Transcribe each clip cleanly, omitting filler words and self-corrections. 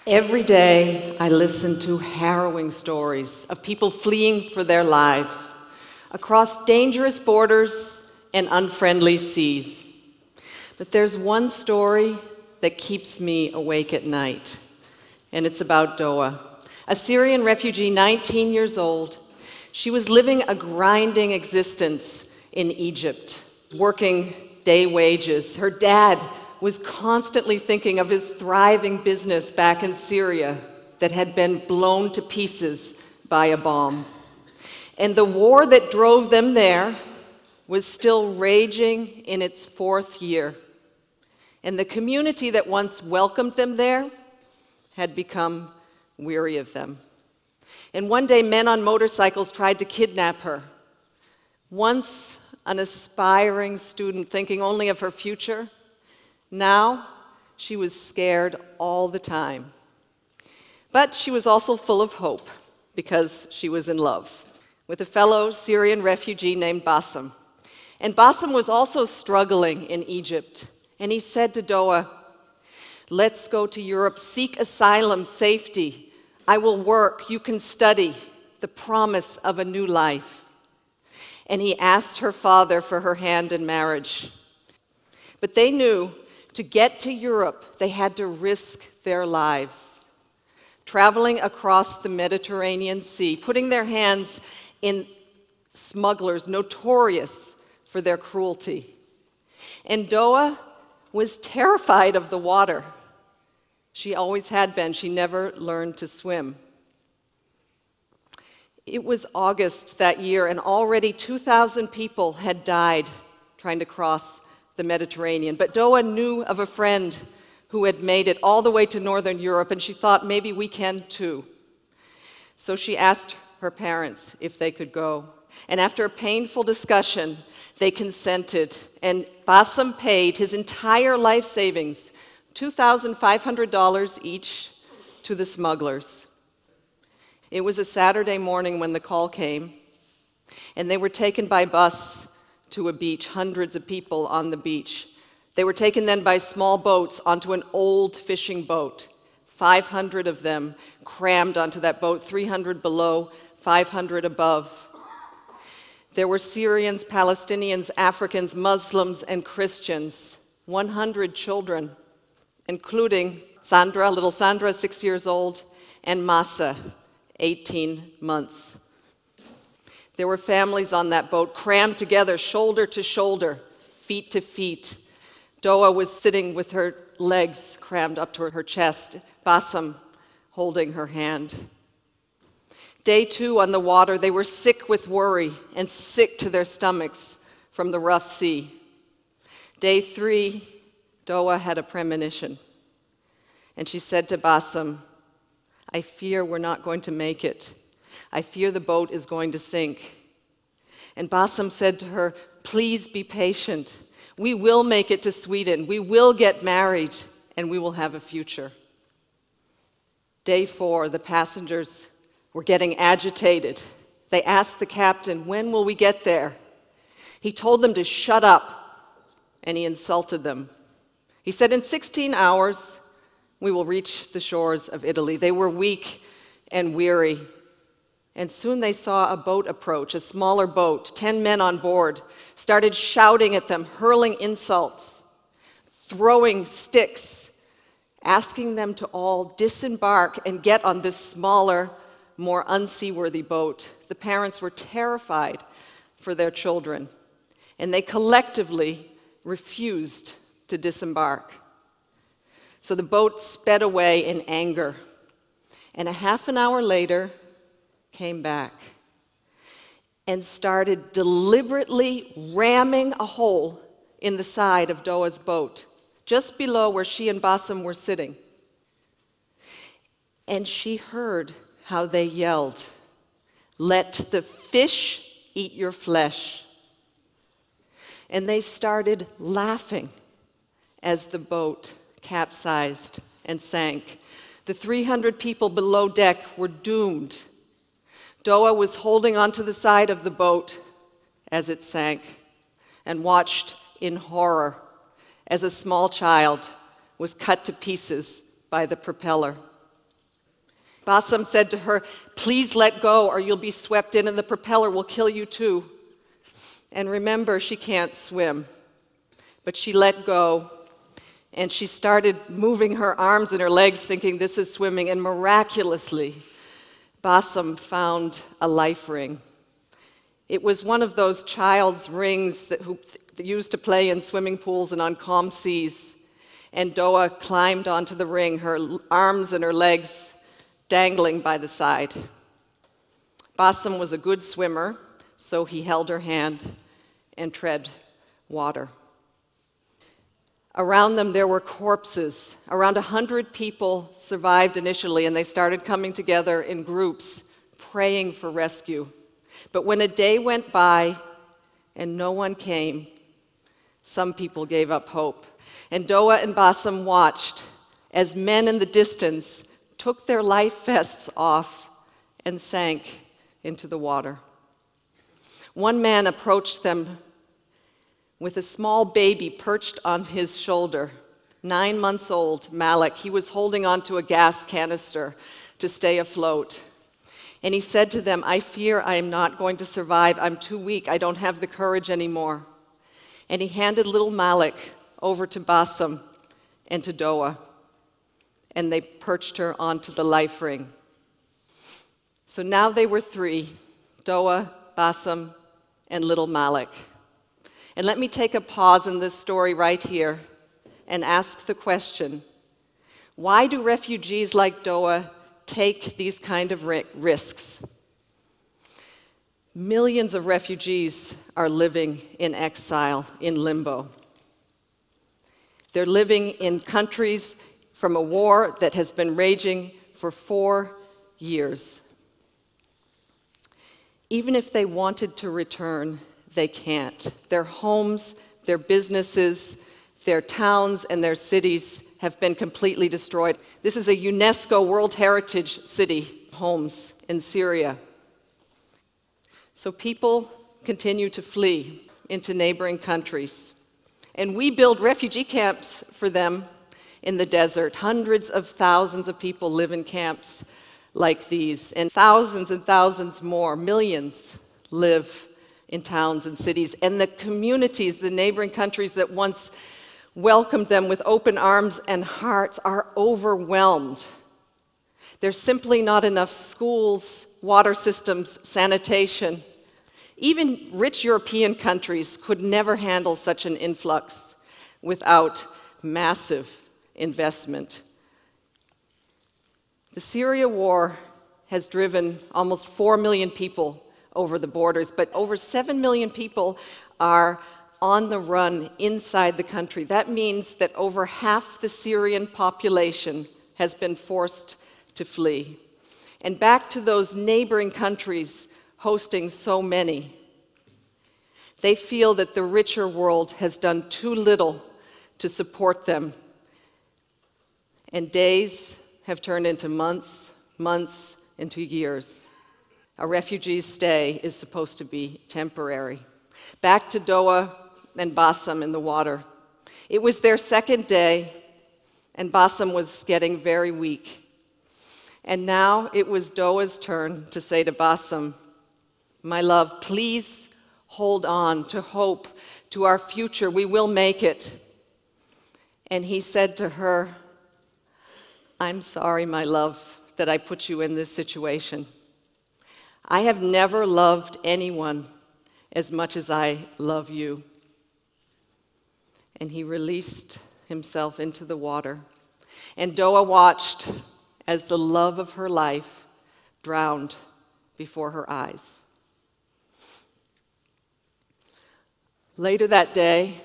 Every day, I listen to harrowing stories of people fleeing for their lives across dangerous borders and unfriendly seas. But there's one story that keeps me awake at night, and it's about Doa, a Syrian refugee, 19 years old. She was living a grinding existence in Egypt, working day wages. Her dad was constantly thinking of his thriving business back in Syria that had been blown to pieces by a bomb. And the war that drove them there was still raging in its fourth year. And the community that once welcomed them there had become weary of them. And one day, men on motorcycles tried to kidnap her. Once an aspiring student thinking only of her future, now she was scared all the time. But she was also full of hope because she was in love with a fellow Syrian refugee named Bassem. And Bassem was also struggling in Egypt. And he said to Doa, "Let's go to Europe, seek asylum, safety. I will work, you can study, the promise of a new life." And he asked her father for her hand in marriage. But they knew to get to Europe, they had to risk their lives, traveling across the Mediterranean Sea, putting their hands in smugglers notorious for their cruelty. And Doa was terrified of the water. She always had been. She never learned to swim. It was August that year, and already 2,000 people had died trying to cross the Mediterranean. But Doa knew of a friend who had made it all the way to Northern Europe, and she thought maybe we can too. So she asked her parents if they could go. And after a painful discussion, they consented, and Bassem paid his entire life savings, $2,500 each, to the smugglers. It was a Saturday morning when the call came, and they were taken by bus to a beach, hundreds of people on the beach. They were taken then by small boats onto an old fishing boat, 500 of them crammed onto that boat, 300 below, 500 above. There were Syrians, Palestinians, Africans, Muslims, and Christians, 100 children, including Sandra, little Sandra, 6 years old, and Masa, 18 months. There were families on that boat, crammed together, shoulder to shoulder, feet to feet. Doa was sitting with her legs crammed up to her chest, Bassem holding her hand. Day 2 on the water, they were sick with worry and sick to their stomachs from the rough sea. Day 3, Doa had a premonition. And she said to Bassem, "I fear we're not going to make it. I fear the boat is going to sink." And Bassem said to her, "Please be patient. We will make it to Sweden. We will get married, and we will have a future." Day 4, the passengers were getting agitated. They asked the captain, "When will we get there?" He told them to shut up, and he insulted them. He said, "In 16 hours, we will reach the shores of Italy." They were weak and weary. And soon they saw a boat approach, a smaller boat, 10 men on board, started shouting at them, hurling insults, throwing sticks, asking them to all disembark and get on this smaller, more unseaworthy boat. The parents were terrified for their children, and they collectively refused to disembark. So the boat sped away in anger, and a half an hour later came back and started deliberately ramming a hole in the side of Doa's boat, just below where she and Bassem were sitting. And she heard how they yelled, "Let the fish eat your flesh." And they started laughing as the boat capsized and sank. The 300 people below deck were doomed. Doa was holding onto the side of the boat as it sank and watched in horror as a small child was cut to pieces by the propeller. Bassam said to her, "Please let go or you'll be swept in and the propeller will kill you too." And remember, she can't swim. But she let go and she started moving her arms and her legs thinking this is swimming, and miraculously, Bassam found a life ring. It was one of those child's rings that used to play in swimming pools and on calm seas. And Doa climbed onto the ring, her arms and her legs dangling by the side. Bassam was a good swimmer, so he held her hand and tread water. Around them there were corpses. Around 100 people survived initially, and they started coming together in groups, praying for rescue. But when a day went by and no one came, some people gave up hope. And Doa and Bassam watched as men in the distance took their life vests off and sank into the water. One man approached them with a small baby perched on his shoulder, 9 months old, Malik. He was holding onto a gas canister to stay afloat. And he said to them, "I fear I am not going to survive. I'm too weak. I don't have the courage anymore." And he handed little Malik over to Bassam and to Doa, and they perched her onto the life ring. So now they were three, Doa, Bassam, and little Malik. And let me take a pause in this story right here and ask the question, why do refugees like Doa take these kind of risks? Millions of refugees are living in exile, in limbo. They're living in countries from a war that has been raging for 4 years. Even if they wanted to return, they can't. Their homes, their businesses, their towns, and their cities have been completely destroyed. This is a UNESCO World Heritage City, Homs, in Syria. So people continue to flee into neighboring countries. And we build refugee camps for them in the desert. Hundreds of thousands of people live in camps like these, and thousands more, millions, live in towns and cities. And the communities, the neighboring countries that once welcomed them with open arms and hearts are overwhelmed. There's simply not enough schools, water systems, sanitation. Even rich European countries could never handle such an influx without massive investment. The Syria war has driven almost 4 million people over the borders, but over 7 million people are on the run inside the country. That means that over half the Syrian population has been forced to flee. And back to those neighboring countries hosting so many, they feel that the richer world has done too little to support them. And days have turned into months, months into years. A refugee's stay is supposed to be temporary. Back to Doa and Bassam in the water. It was their second day, and Bassam was getting very weak. And now it was Doa's turn to say to Bassam, "My love, please hold on to hope, to our future. We will make it." And he said to her, "I'm sorry, my love, that I put you in this situation. I have never loved anyone as much as I love you." And he released himself into the water. And Doa watched as the love of her life drowned before her eyes. Later that day,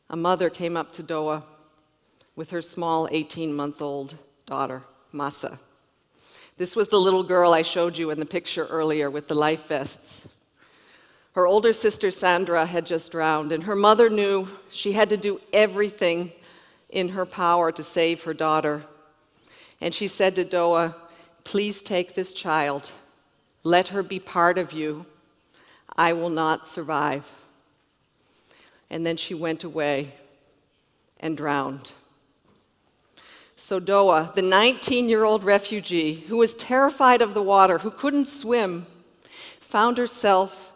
a mother came up to Doa with her small 18-month-old daughter, Masa. This was the little girl I showed you in the picture earlier with the life vests. Her older sister, Sandra, had just drowned, and her mother knew she had to do everything in her power to save her daughter. And she said to Doa, "Please take this child. Let her be part of you. I will not survive." And then she went away and drowned. So Doa, the 19-year-old refugee who was terrified of the water, who couldn't swim, found herself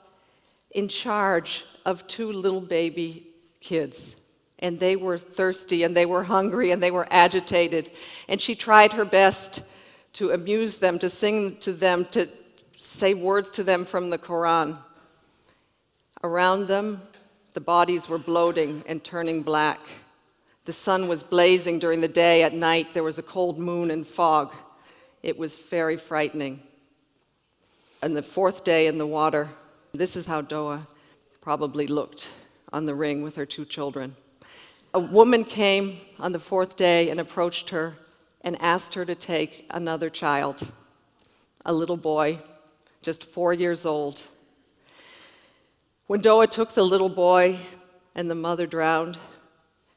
in charge of two little baby kids. And they were thirsty, and they were hungry, and they were agitated. And she tried her best to amuse them, to sing to them, to say words to them from the Quran. Around them, the bodies were bloating and turning black. The sun was blazing during the day. At night, there was a cold moon and fog. It was very frightening. And the fourth day in the water, this is how Doa probably looked on the ring with her two children. A woman came on the fourth day and approached her and asked her to take another child, a little boy, just 4 years old. When Doa took the little boy and the mother drowned,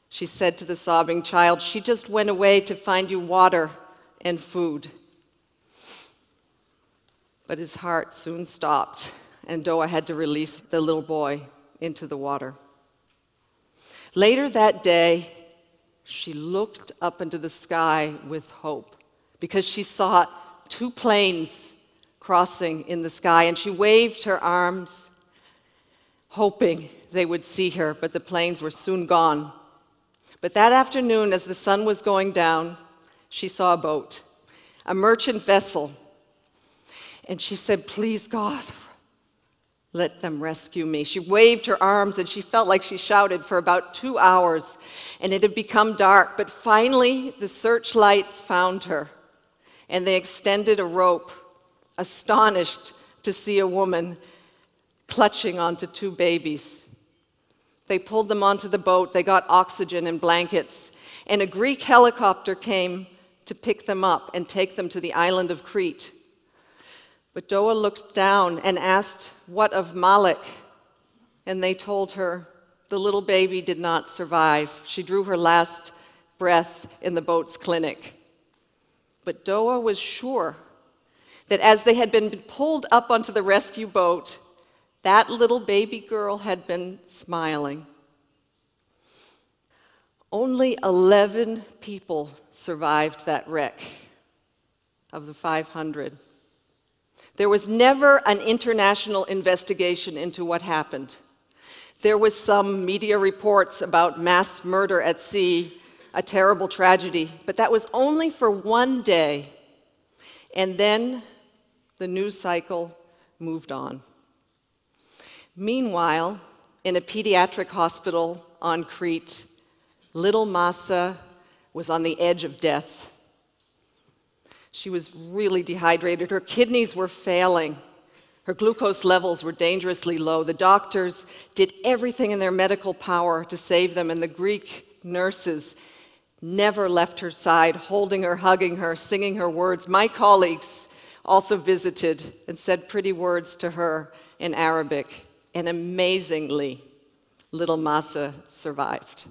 she said to the sobbing child, "She just went away to find you water and food." But his heart soon stopped, and Doa had to release the little boy into the water. Later that day, she looked up into the sky with hope because she saw two planes crossing in the sky, and she waved her arms, hoping they would see her, but the planes were soon gone. But that afternoon, as the sun was going down, she saw a boat, a merchant vessel, and she said, "Please, God, let them rescue me." She waved her arms, and she felt like she shouted for about 2 hours, and it had become dark. But finally, the searchlights found her, and they extended a rope, astonished to see a woman clutching onto two babies. They pulled them onto the boat, they got oxygen and blankets, and a Greek helicopter came to pick them up and take them to the island of Crete. But Doa looked down and asked, "What of Malik?" And they told her the little baby did not survive. She drew her last breath in the boat's clinic. But Doa was sure that as they had been pulled up onto the rescue boat, that little baby girl had been smiling. Only 11 people survived that wreck of the 500. There was never an international investigation into what happened. There was some media reports about mass murder at sea, a terrible tragedy, but that was only for one day. And then the news cycle moved on. Meanwhile, in a pediatric hospital on Crete, little Masa was on the edge of death. She was really dehydrated. Her kidneys were failing. Her glucose levels were dangerously low. The doctors did everything in their medical power to save them, and the Greek nurses never left her side, holding her, hugging her, singing her words. My colleagues also visited and said pretty words to her in Arabic. And amazingly, little Masa survived.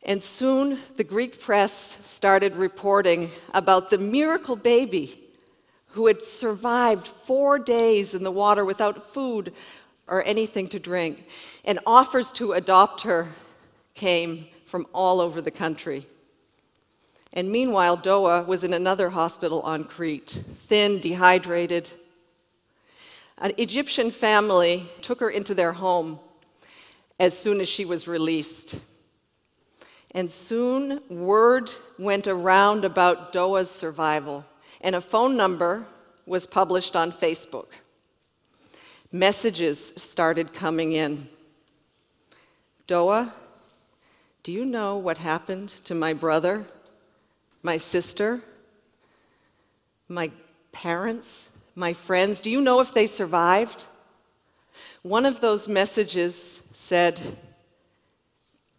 And soon, the Greek press started reporting about the miracle baby who had survived 4 days in the water without food or anything to drink. And offers to adopt her came from all over the country. And meanwhile, Doa was in another hospital on Crete, thin, dehydrated. An Egyptian family took her into their home as soon as she was released. And soon, word went around about Doa's survival, and a phone number was published on Facebook. Messages started coming in. "Doa, do you know what happened to my brother, my sister, my parents, my friends? Do you know if they survived?" One of those messages said,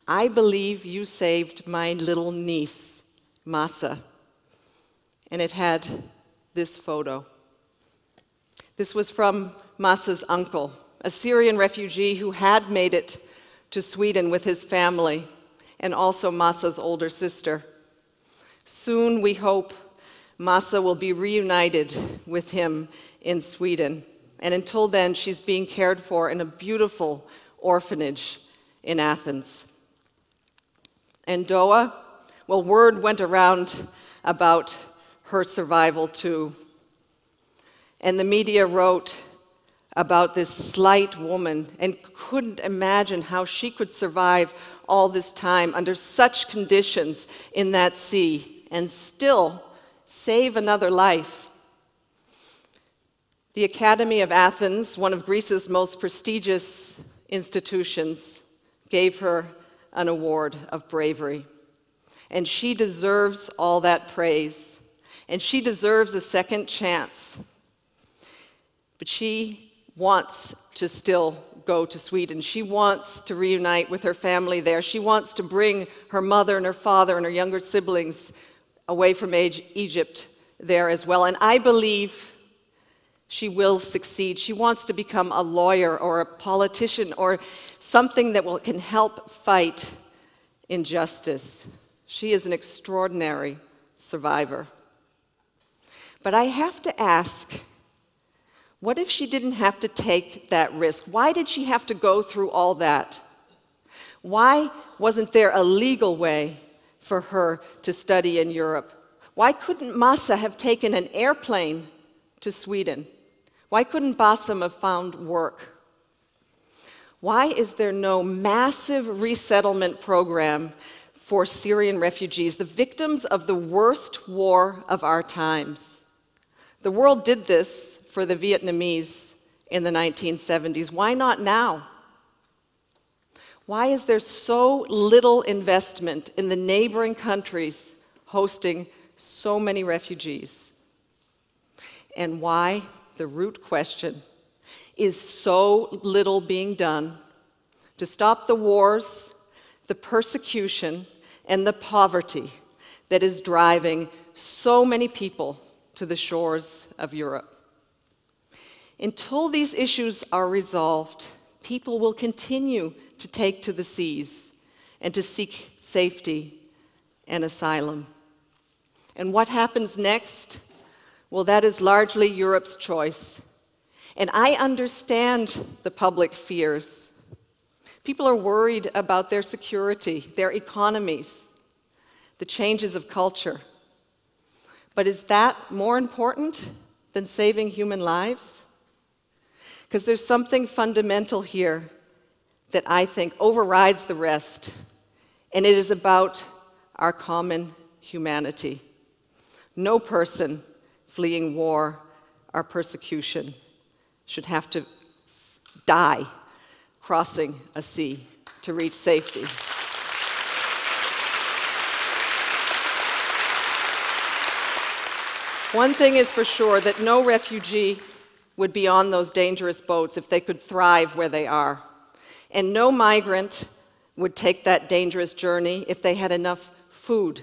"I believe you saved my little niece, Masa." And it had this photo. This was from Masa's uncle, a Syrian refugee who had made it to Sweden with his family, and also Masa's older sister. Soon, we hope, Masa will be reunited with him in Sweden. And until then, she's being cared for in a beautiful orphanage in Athens. And Doa, Well, word went around about her survival too. And the media wrote about this slight woman and couldn't imagine how she could survive all this time under such conditions in that sea and still save another life. The Academy of Athens, one of Greece's most prestigious institutions, gave her an award of bravery. And she deserves all that praise. And she deserves a second chance. But she wants to still go to Sweden. She wants to reunite with her family there. She wants to bring her mother and her father and her younger siblings away from Egypt there as well. And I believe she will succeed. She wants to become a lawyer or a politician or something that can help fight injustice. She is an extraordinary survivor. But I have to ask, what if she didn't have to take that risk? Why did she have to go through all that? Why wasn't there a legal way for her to study in Europe? Why couldn't Massa have taken an airplane to Sweden? Why couldn't Bassam have found work? Why is there no massive resettlement program for Syrian refugees, the victims of the worst war of our times? The world did this for the Vietnamese in the 1970s. Why not now? Why is there so little investment in the neighboring countries hosting so many refugees? And why, the root question, is so little being done to stop the wars, the persecution, and the poverty that is driving so many people to the shores of Europe? Until these issues are resolved, people will continue to take to the seas and to seek safety and asylum. And what happens next? Well, that is largely Europe's choice. And I understand the public fears. People are worried about their security, their economies, the changes of culture. But is that more important than saving human lives? Because there's something fundamental here that I think overrides the rest, and it is about our common humanity. No person fleeing war or persecution should have to die crossing a sea to reach safety. One thing is for sure, that no refugee would be on those dangerous boats if they could thrive where they are. And no migrant would take that dangerous journey if they had enough food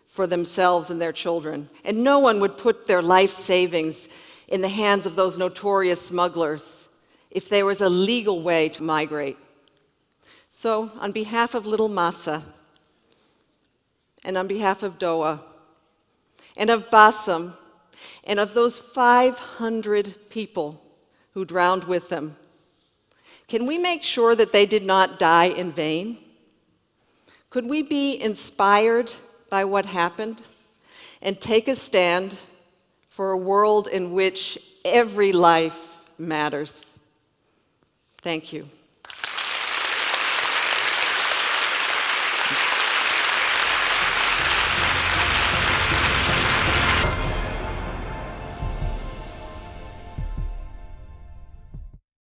for themselves and their children. And no one would put their life savings in the hands of those notorious smugglers if there was a legal way to migrate. So, on behalf of little Massa, and on behalf of Doa, and of Bassam, and of those 500 people who drowned with them, can we make sure that they did not die in vain? Could we be inspired by what happened and take a stand for a world in which every life matters? Thank you.